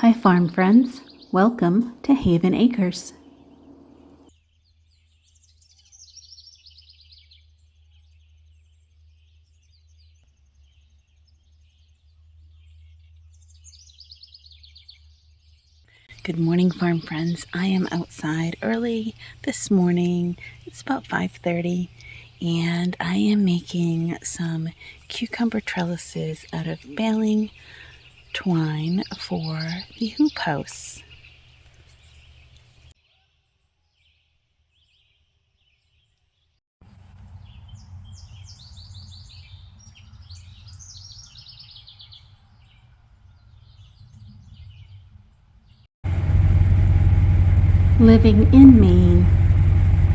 Hi, farm friends. Welcome to Haven Acres. Good morning, farm friends. I am outside early this morning. It's about 5:30, and I am making some cucumber trellises out of baling twine for the hoop house. Living in Maine,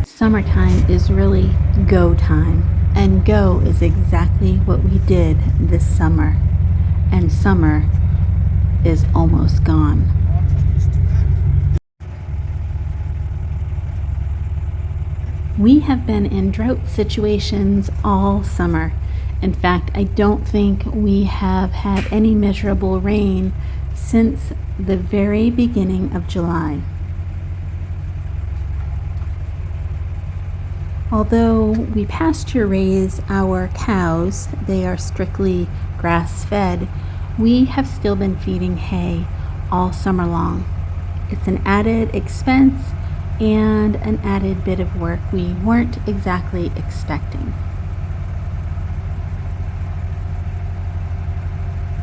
summertime is really go time, and go is exactly what we did this summer. And summer is almost gone. We have been in drought situations all summer. In fact, I don't think we have had any measurable rain since the very beginning of July. Although we pasture raise our cows, they are strictly grass fed, we have still been feeding hay all summer long. It's an added expense and an added bit of work we weren't exactly expecting.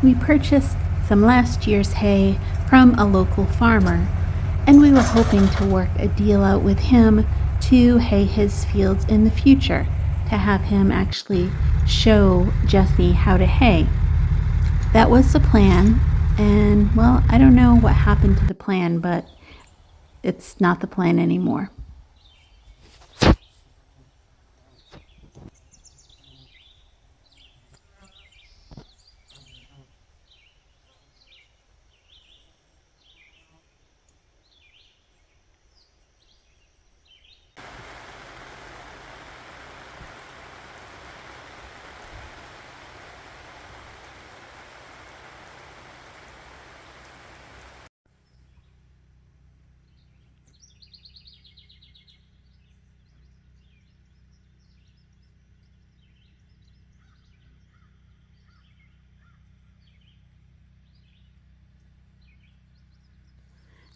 We purchased some last year's hay from a local farmer, and we were hoping to work a deal out with him to hay his fields in the future, to have him actually show Jesse how to hay. That was the plan, and well, I don't know what happened to the plan, but it's not the plan anymore.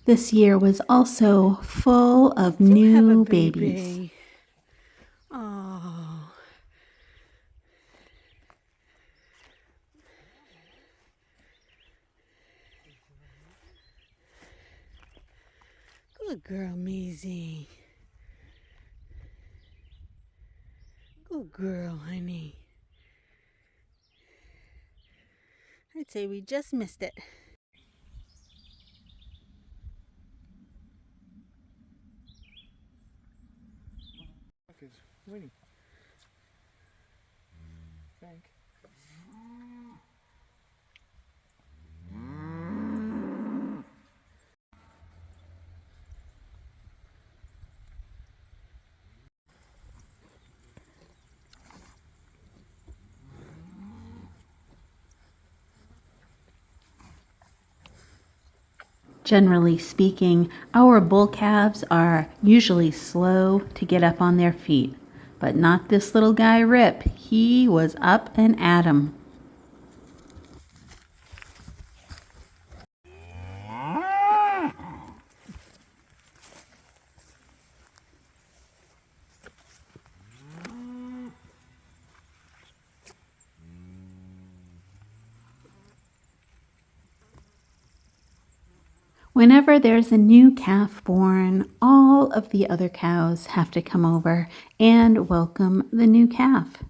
This year was also full of new babies. Oh. Good girl, Maisie. Good girl, honey. I'd say we just missed it. Winnie. Frank. Generally speaking, our bull calves are usually slow to get up on their feet, but not this little guy Rip. He was up and at 'em. Whenever there's a new calf born, all of the other cows have to come over and welcome the new calf.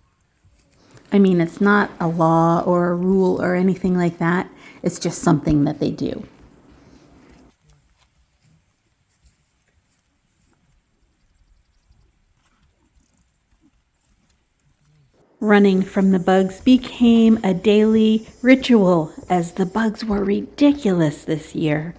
I mean, it's not a law or a rule or anything like that. It's just something that they do. Running from the bugs became a daily ritual as the bugs were ridiculous this year.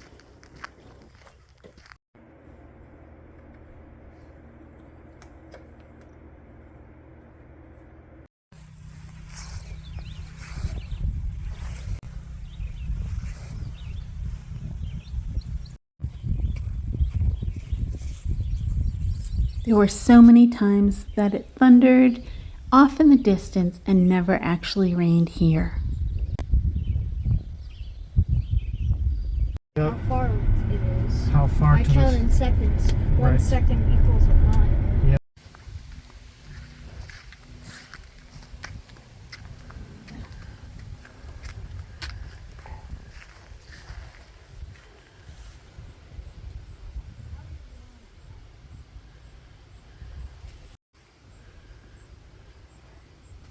There were so many times that it thundered off in the distance and never actually rained here. How far it is. How far I to count this? in seconds. One Right. second equals a mile. Yeah.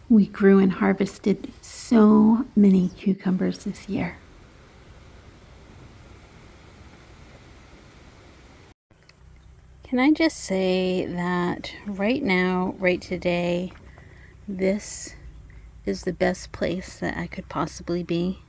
We grew and harvested so many cucumbers this year. Can I just say that right now, right today, this is the best place that I could possibly be.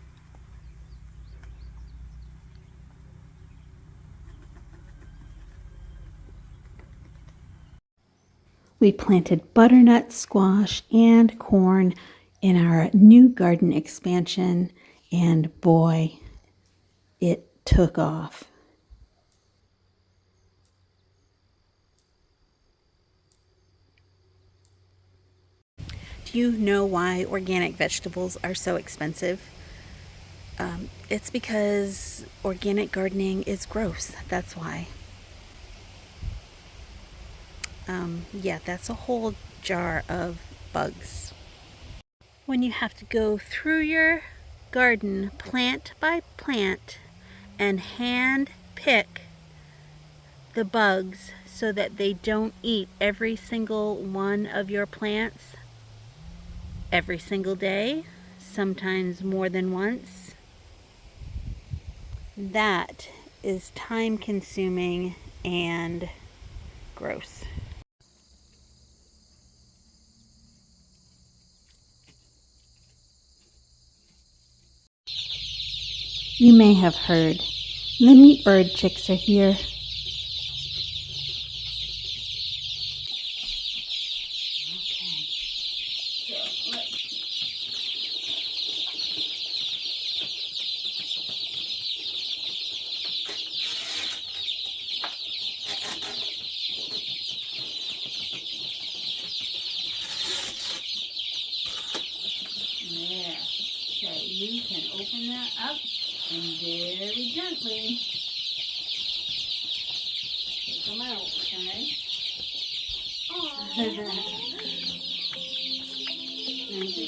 We planted butternut, squash, and corn in our new garden expansion, and boy, it took off. Do you know why organic vegetables are so expensive? It's because organic gardening is gross. That's why. Yeah, that's a whole jar of bugs. When you have to go through your garden plant by plant and hand pick the bugs so that they don't eat every single one of your plants every single day, sometimes more than once, that is time consuming and gross. You may have heard the meat bird chicks are here. There. Okay, you can open that up and very gently take them out, okay? Thank you.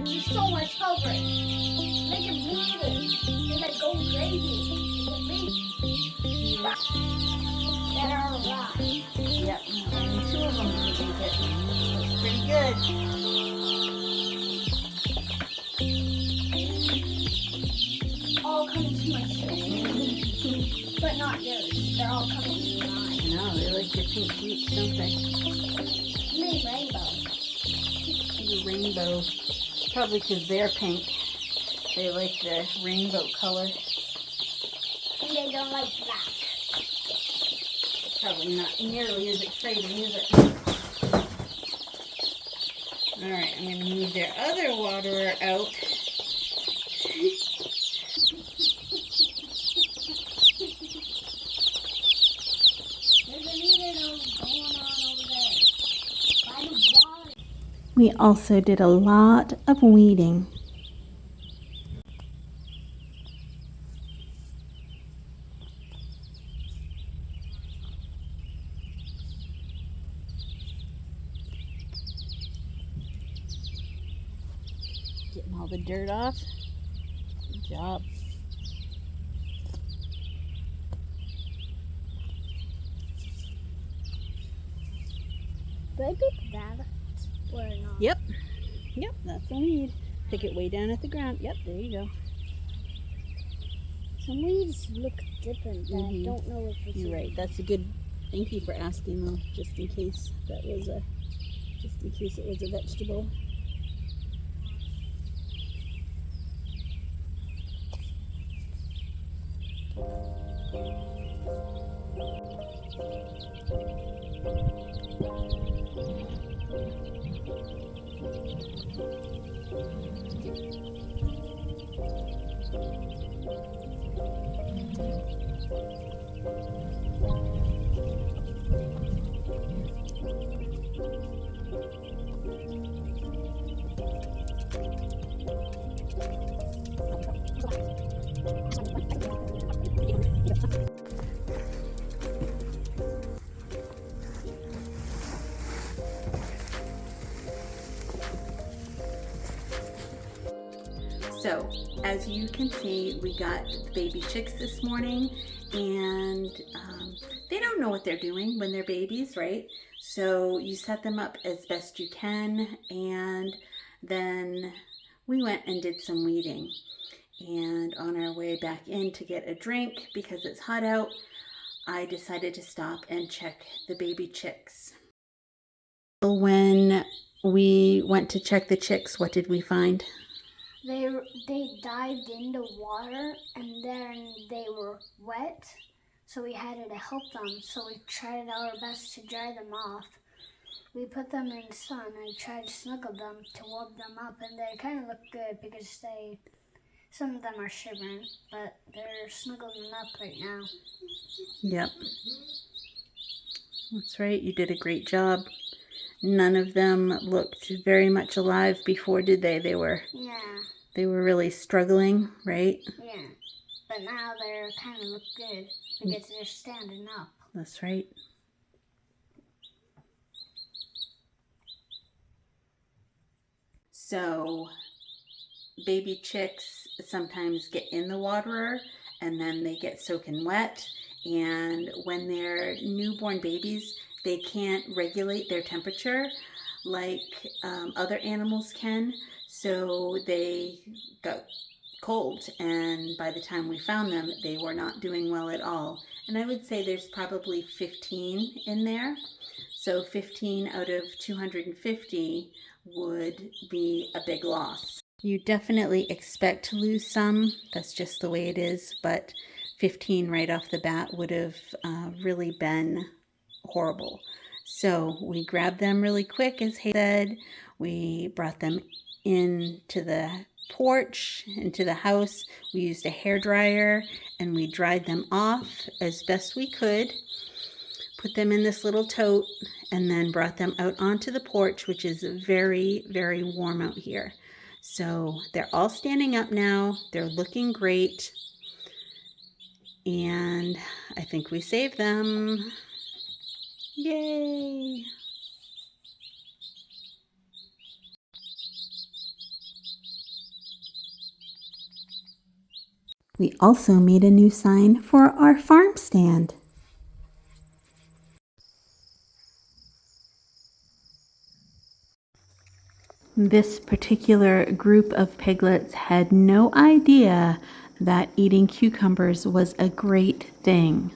There's so much covering. Make it moving. They like go crazy. That are alive. Yep, only 2 of them didn't make it. That's pretty good. All coming to my show. But not yours. They're all coming to mine. No, they like your pink peeps, don't they? You made rainbow. The rainbow. Probably because they're pink. They like the rainbow color. And they don't like black. Probably not nearly as exciting, is it? Alright, I'm going to move their other waterer out. We also did a lot of weeding. Getting all the dirt off. Good job. Do I pick that or not? Yep, that's the weed. Pick it way down at the ground. Yep, there you go. Some weeds look different, but I don't know if it's. You're right. That's a good. Thank you for asking, though, just in case it was a vegetable. So, as you can see, we got the baby chicks this morning, and they don't know what they're doing when they're babies, right? So you set them up as best you can, and then we went and did some weeding. And on our way back in to get a drink, because it's hot out, I decided to stop and check the baby chicks. When we went to check the chicks, what did we find? They dived into water and then they were wet, so we had to help them. So we tried our best to dry them off. We put them in the sun and tried to snuggle them to warm them up, and they kind of look good because some of them are shivering, but they're snuggling up right now. Yep. That's right. You did a great job. None of them looked very much alive before, did they? They were really struggling, right? Yeah. But now they're kind of look good because they're standing up. That's right. So, baby chicks sometimes get in the waterer and then they get soaking wet. And when they're newborn babies, they can't regulate their temperature like other animals can. So they got cold, and by the time we found them, they were not doing well at all. And I would say there's probably 15 in there. So 15 out of 250 would be a big loss. You definitely expect to lose some. That's just the way it is. But 15 right off the bat would have really been horrible. So we grabbed them really quick, as Hay said. We brought them into the porch, into the house. We used a hairdryer and we dried them off as best we could. Put them in this little tote and then brought them out onto the porch, which is very, very warm out here. So they're all standing up now. They're looking great. And I think we saved them. Yay! We also made a new sign for our farm stand. This particular group of piglets had no idea that eating cucumbers was a great thing.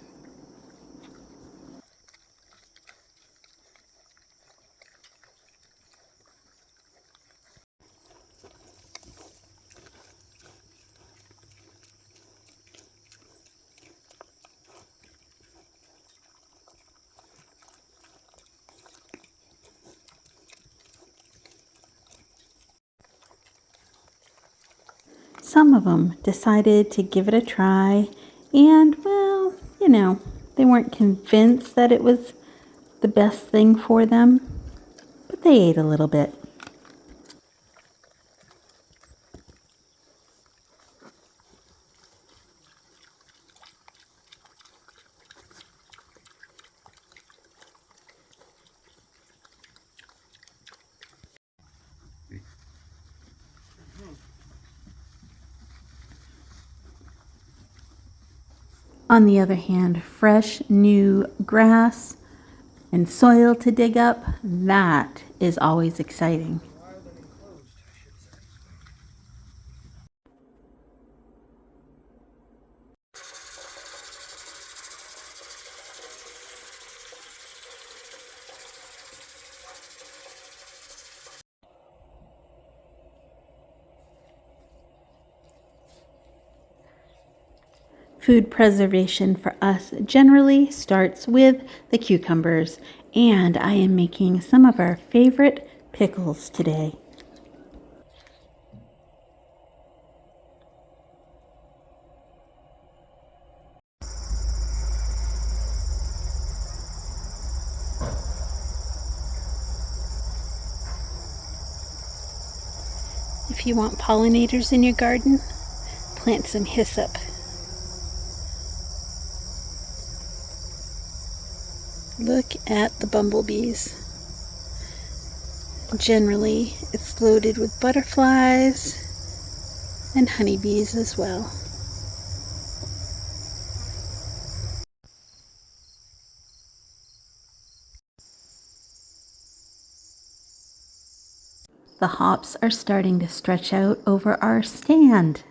Some of them decided to give it a try, and well, they weren't convinced that it was the best thing for them, but they ate a little bit. On the other hand, fresh new grass and soil to dig up, that is always exciting. Food preservation for us generally starts with the cucumbers, and I am making some of our favorite pickles today. If you want pollinators in your garden, plant some hyssop. Look at the bumblebees. Generally, it's loaded with butterflies and honeybees as well. The hops are starting to stretch out over our stand.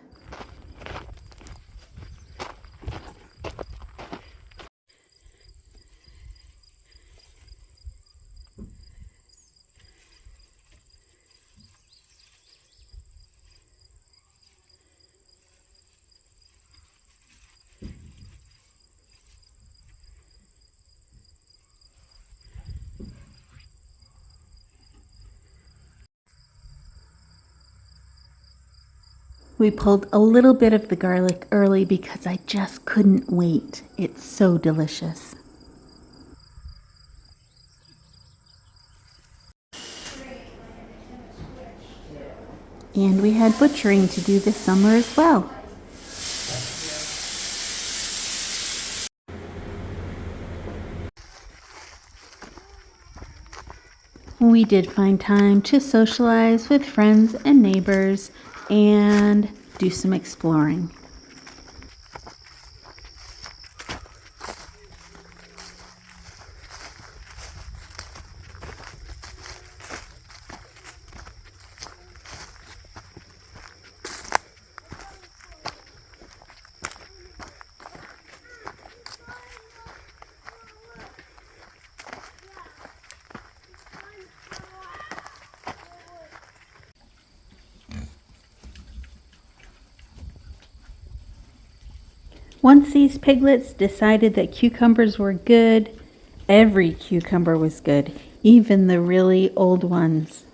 We pulled a little bit of the garlic early because I just couldn't wait. It's so delicious. And we had butchering to do this summer as well. We did find time to socialize with friends and neighbors and do some exploring. Once these piglets decided that cucumbers were good, every cucumber was good, even the really old ones.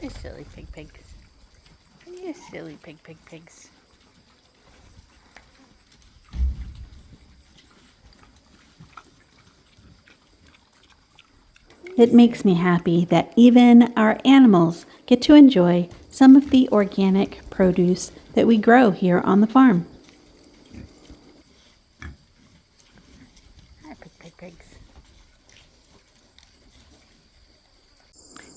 You silly pigs. You silly pigs. It makes me happy that even our animals get to enjoy some of the organic produce that we grow here on the farm. Hi, pigs.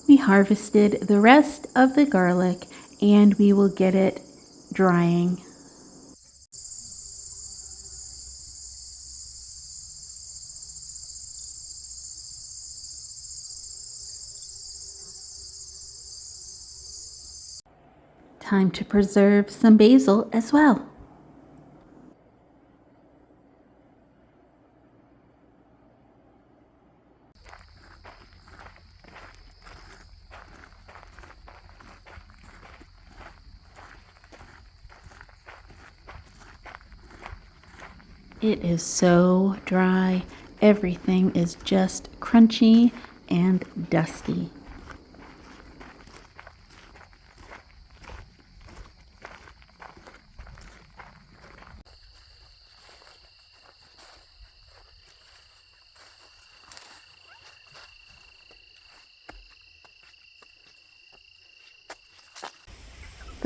We harvested the rest of the garlic and we will get it drying. Time to preserve some basil as well. It is so dry. Everything is just crunchy and dusty.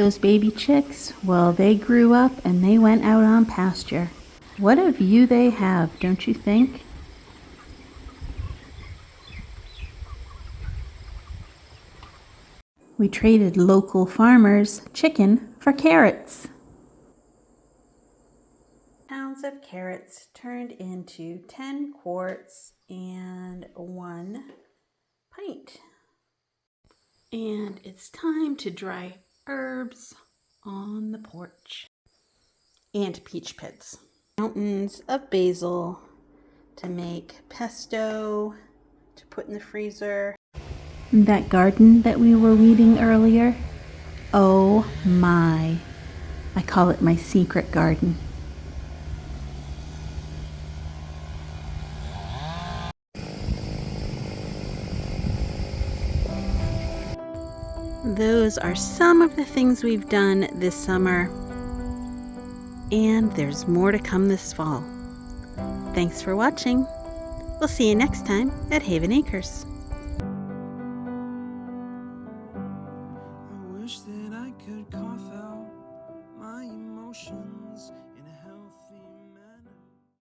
Those baby chicks, well, they grew up and they went out on pasture. What a view they have, don't you think? We traded local farmers' chicken for carrots. Pounds of carrots turned into 10 quarts and 1 pint. And it's time to dry herbs on the porch. And peach pits. Mountains of basil to make pesto to put in the freezer. That garden that we were weeding earlier, oh my. I call it my secret garden. Those are some of the things we've done this summer, and there's more to come this fall. Thanks for watching. We'll see you next time at Haven Acres.